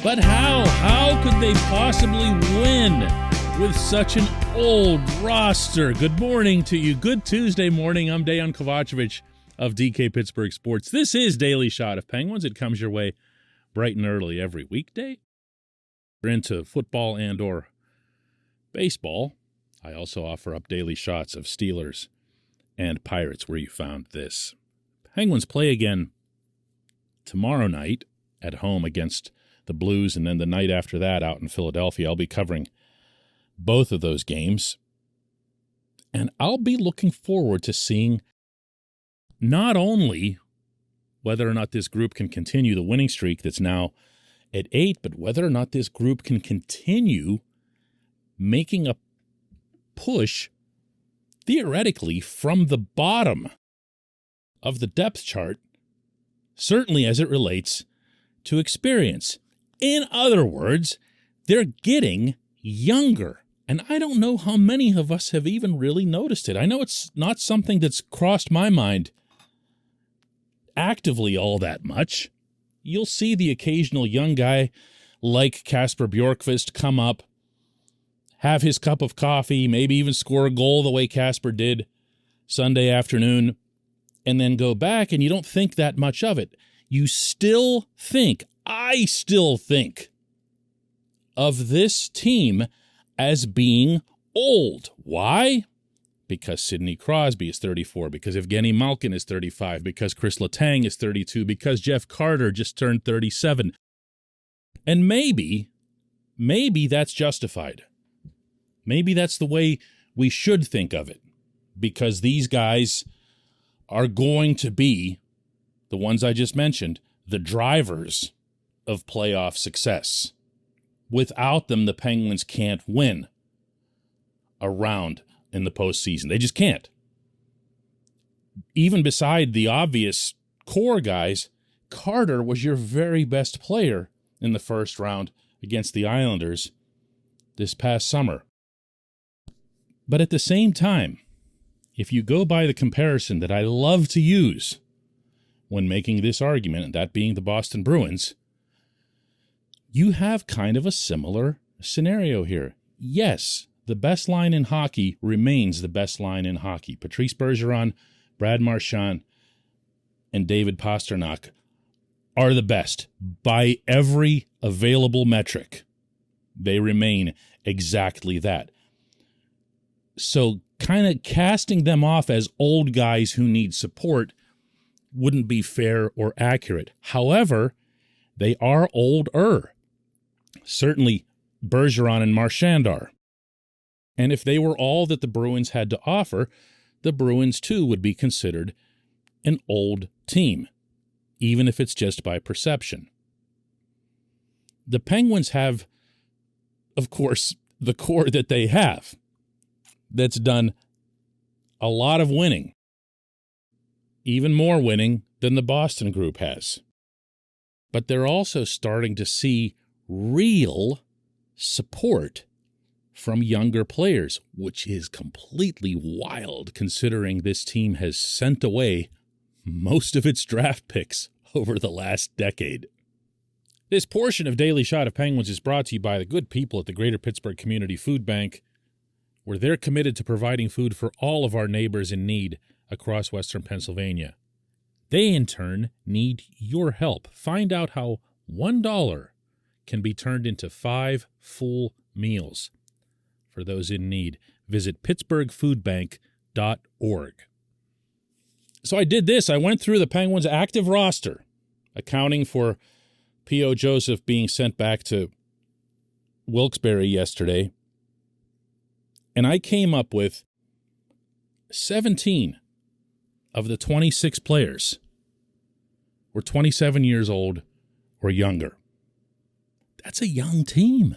But how? How could they possibly win with such an old roster? Good morning to you. Good Tuesday morning. I'm Dejan Kovacevic of DK Pittsburgh Sports. This is Daily Shot of Penguins. It comes your way bright and early every weekday. We're into football and or baseball. I also offer up daily shots of Steelers and Pirates, where you found this. Penguins play again tomorrow night at home against the Blues, and then the night after that out in Philadelphia. I'll be covering both of those games, and I'll be looking forward to seeing not only whether or not this group can continue the winning streak that's now at 8, but whether or not this group can continue making a push, theoretically, from the bottom of the depth chart, certainly as it relates to experience. In other words, they're getting younger. And I don't know how many of us have even really noticed it. I know it's not something that's crossed my mind actively all that much. You'll see the occasional young guy like Kasper Bjorkqvist come up, have his cup of coffee, maybe even score a goal the way Kasper did Sunday afternoon, and then go back, and you don't think that much of it. You still think, I still think, of this team as being old. Why? Because Sidney Crosby is 34, because Evgeny Malkin is 35, because Chris Letang is 32, because Jeff Carter just turned 37. And maybe that's justified. Maybe that's the way we should think of it, because these guys are going to be, the ones I just mentioned, the drivers of playoff success. Without them, the Penguins can't win a round in the postseason. They just can't. Even beside the obvious core guys, Carter was your very best player in the first round against the Islanders this past summer. But at the same time, if you go by the comparison that I love to use when making this argument, that being the Boston Bruins, you have kind of a similar scenario here. Yes, the best line in hockey remains the best line in hockey. Patrice Bergeron, Brad Marchand, and David Pastrnak are the best by every available metric. They remain exactly that. So kind of casting them off as old guys who need support wouldn't be fair or accurate. However, they are older. Certainly Bergeron and Marchand are. And if they were all that the Bruins had to offer, the Bruins too would be considered an old team, even if it's just by perception. The Penguins have, of course, the core that they have that's done a lot of winning, even more winning than the Boston group has. But they're also starting to see real support from younger players, which is completely wild considering this team has sent away most of its draft picks over the last decade. This portion of Daily Shot of Penguins is brought to you by the good people at the Greater Pittsburgh Community Food Bank, where they're committed to providing food for all of our neighbors in need across Western Pennsylvania. They, in turn, need your help. Find out how $1 can be turned into 5 full meals for those in need. Visit pittsburghfoodbank.org. So I did this. I went through the Penguins' active roster, accounting for P.O. Joseph being sent back to Wilkes-Barre yesterday, and I came up with 17 of the 26 players were 27 years old or younger. That's a young team.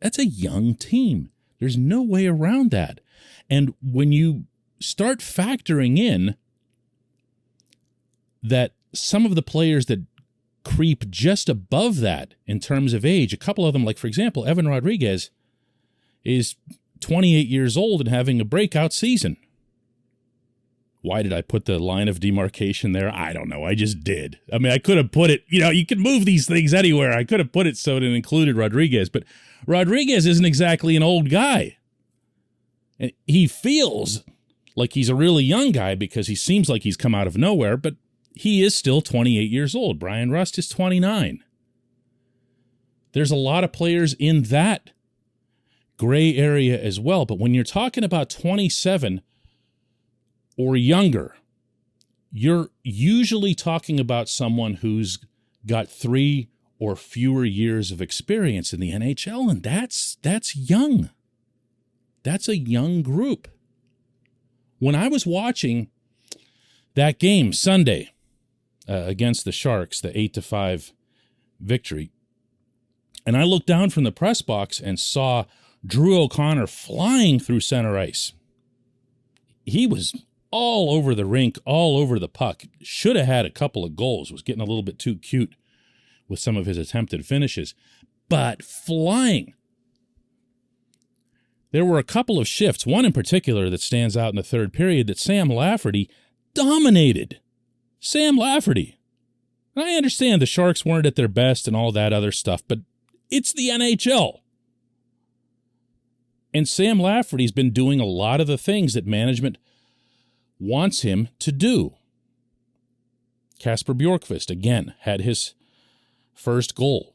That's a young team. There's no way around that. And when you start factoring in that some of the players that creep just above that in terms of age, a couple of them, like, for example, Evan Rodriguez is 28 years old and having a breakout season. Why did I put the line of demarcation there? I don't know. I just did. I mean, I could have put it, you can move these things anywhere. I could have put it so it included Rodriguez, but Rodriguez isn't exactly an old guy. And he feels like he's a really young guy because he seems like he's come out of nowhere, but he is still 28 years old. Brian Rust is 29. There's a lot of players in that gray area as well, but when you're talking about 27 or younger, you're usually talking about someone who's got 3 or fewer years of experience in the NHL, and that's young. That's a young group. When I was watching that game Sunday against the Sharks, the 8-5 victory, and I looked down from the press box and saw Drew O'Connor flying through center ice. He was all over the rink, all over the puck. Should have had a couple of goals. Was getting a little bit too cute with some of his attempted finishes. But flying. There were a couple of shifts, one in particular that stands out in the third period, that Sam Lafferty dominated. Sam Lafferty. And I understand the Sharks weren't at their best and all that other stuff, but it's the NHL. And Sam Lafferty's been doing a lot of the things that management wants him to do. Kasper Bjorkqvist, again, had his first goal.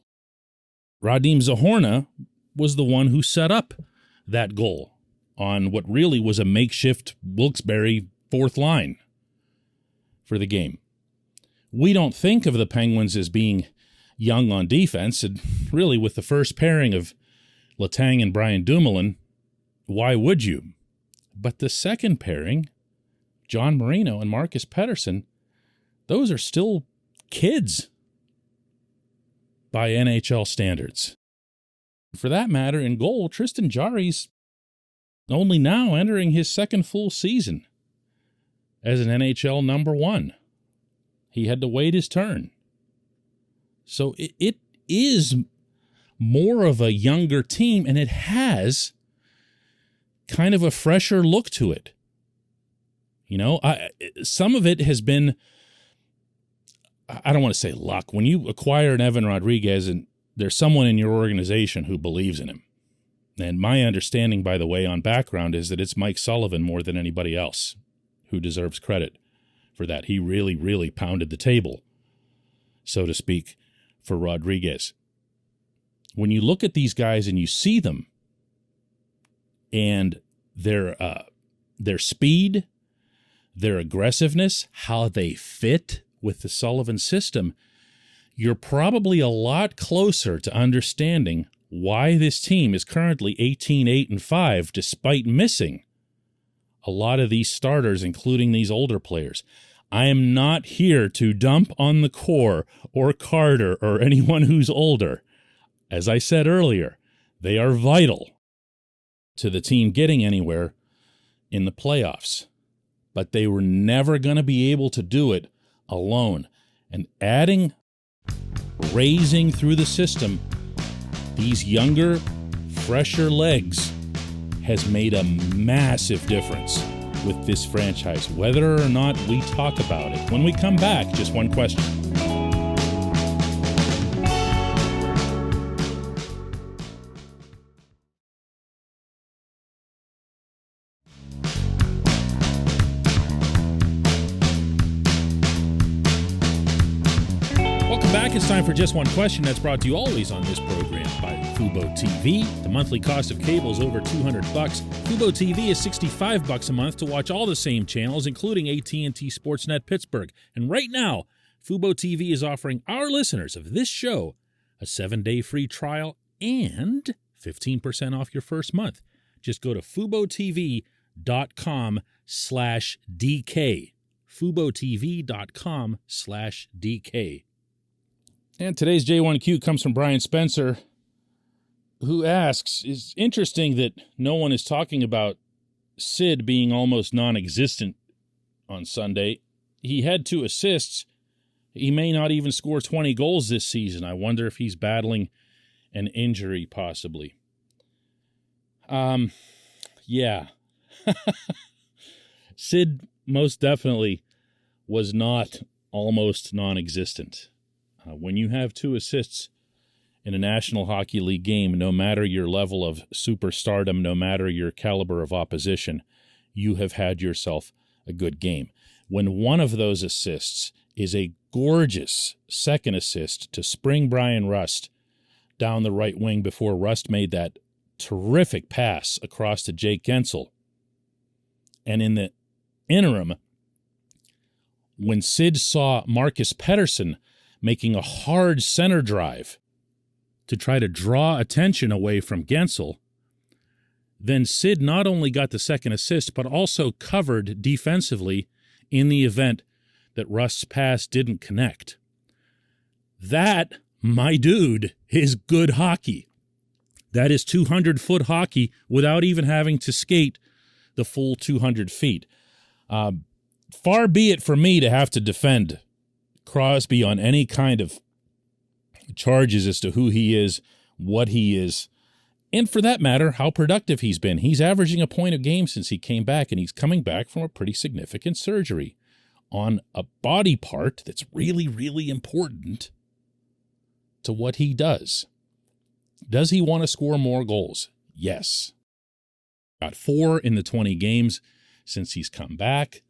Radim Zahorna was the one who set up that goal on what really was a makeshift Wilkes-Barre fourth line for the game. We don't think of the Penguins as being young on defense, and really with the first pairing of Letang and Brian Dumoulin, why would you? But the second pairing, John Marino and Marcus Pettersson, those are still kids by NHL standards. For that matter, in goal, Tristan Jarry's only now entering his second full season as an NHL number one. He had to wait his turn. So it is more of a younger team, and it has kind of a fresher look to it. Some of it has been, I don't want to say luck. When you acquire an Evan Rodriguez and there's someone in your organization who believes in him, and my understanding, by the way, on background is that it's Mike Sullivan more than anybody else who deserves credit for that. He really, really pounded the table, so to speak, for Rodriguez. When you look at these guys and you see them and their speed, their aggressiveness, how they fit with the Sullivan system, you're probably a lot closer to understanding why this team is currently 18-8-5 despite missing a lot of these starters, including these older players. I am not here to dump on the core or Carter or anyone who's older. As I said earlier, they are vital to the team getting anywhere in the playoffs. But they were never going to be able to do it alone. And raising through the system, these younger, fresher legs has made a massive difference with this franchise, whether or not we talk about it. When we come back, just one question. It's time for Just One Question. That's brought to you always on this program by Fubo TV. The monthly cost of cable is over $200. Fubo TV is $65 a month to watch all the same channels, including AT&T Sportsnet Pittsburgh. And right now, Fubo TV is offering our listeners of this show a 7-day free trial and 15% off your first month. Just go to FuboTV.com/DK. FuboTV.com/DK. And today's J1Q comes from Brian Spencer, who asks, it's interesting that no one is talking about Sid being almost non-existent on Sunday. He had 2 assists. He may not even score 20 goals this season. I wonder if he's battling an injury, possibly. Yeah. Sid most definitely was not almost non-existent. When you have 2 assists in a National Hockey League game, no matter your level of superstardom, no matter your caliber of opposition, you have had yourself a good game. When one of those assists is a gorgeous second assist to spring Brian Rust down the right wing before Rust made that terrific pass across to Jake Gensel. And in the interim, when Sid saw Marcus Pettersson making a hard center drive to try to draw attention away from Gensel, then Sid not only got the second assist, but also covered defensively in the event that Rust's pass didn't connect. That, my dude, is good hockey. That is 200-foot hockey without even having to skate the full 200 feet. Far be it for me to have to defend Crosby on any kind of charges as to who he is, what he is, and for that matter, how productive he's been. He's averaging a point a game since he came back, and he's coming back from a pretty significant surgery on a body part that's really, really important to what he does. Does he want to score more goals? Yes. Got 4 in the 20 games since he's come back.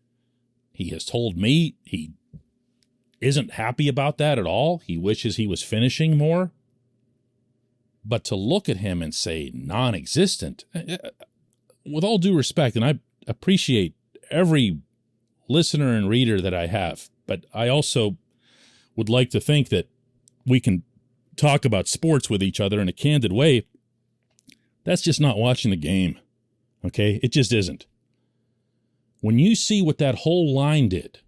He has told me he isn't happy about that at all. He wishes he was finishing more. But to look at him and say non-existent, with all due respect, and I appreciate every listener and reader that I have, but I also would like to think that we can talk about sports with each other in a candid way. That's just not watching the game, okay? It just isn't. When you see what that whole line did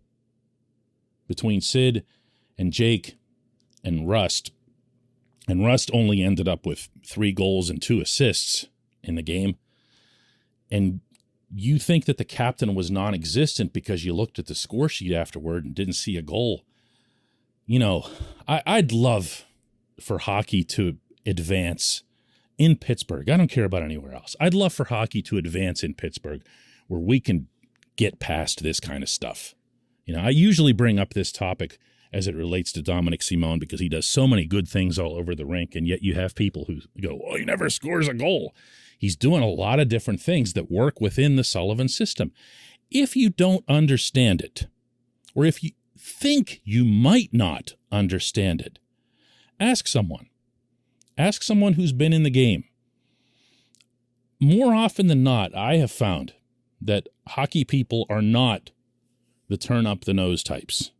between Sid and Jake and Rust only ended up with 3 goals and 2 assists in the game, and you think that the captain was non-existent because you looked at the score sheet afterward and didn't see a goal. You know, I'd love for hockey to advance in Pittsburgh. I don't care about anywhere else. I'd love for hockey to advance in Pittsburgh where we can get past this kind of stuff. You know, I usually bring up this topic as it relates to Dominic Simone because he does so many good things all over the rink, and yet you have people who go, well, he never scores a goal. He's doing a lot of different things that work within the Sullivan system. If you don't understand it, or if you think you might not understand it, ask someone. Ask someone who's been in the game. More often than not, I have found that hockey people are not the turn-up-the-nose types.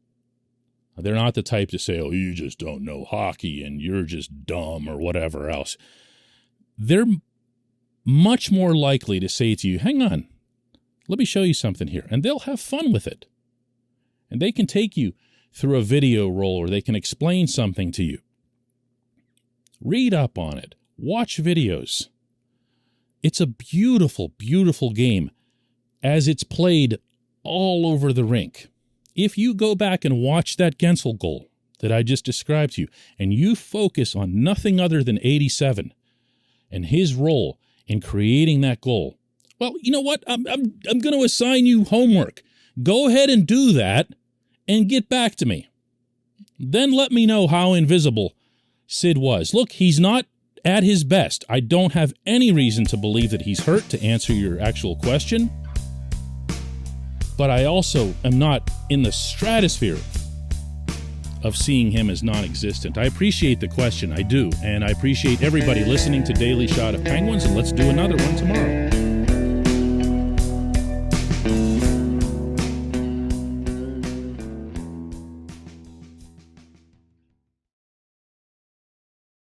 They're not the type to say, oh, you just don't know hockey and you're just dumb or whatever else. They're much more likely to say to you, hang on, let me show you something here. And they'll have fun with it. And they can take you through a video roll or they can explain something to you. Read up on it. Watch videos. It's a beautiful, beautiful game as it's played all over the rink. If you go back and watch that Gensel goal that I just described to you, and you focus on nothing other than 87 and his role in creating that goal, well, you know what? I'm going to assign you homework. Go ahead and do that and get back to me. Then let me know how invisible Sid was. Look, he's not at his best. I don't have any reason to believe that he's hurt, to answer your actual question. But I also am not in the stratosphere of seeing him as non-existent. I appreciate the question, I do, and I appreciate everybody listening to Daily Shot of Penguins, and let's do another one tomorrow.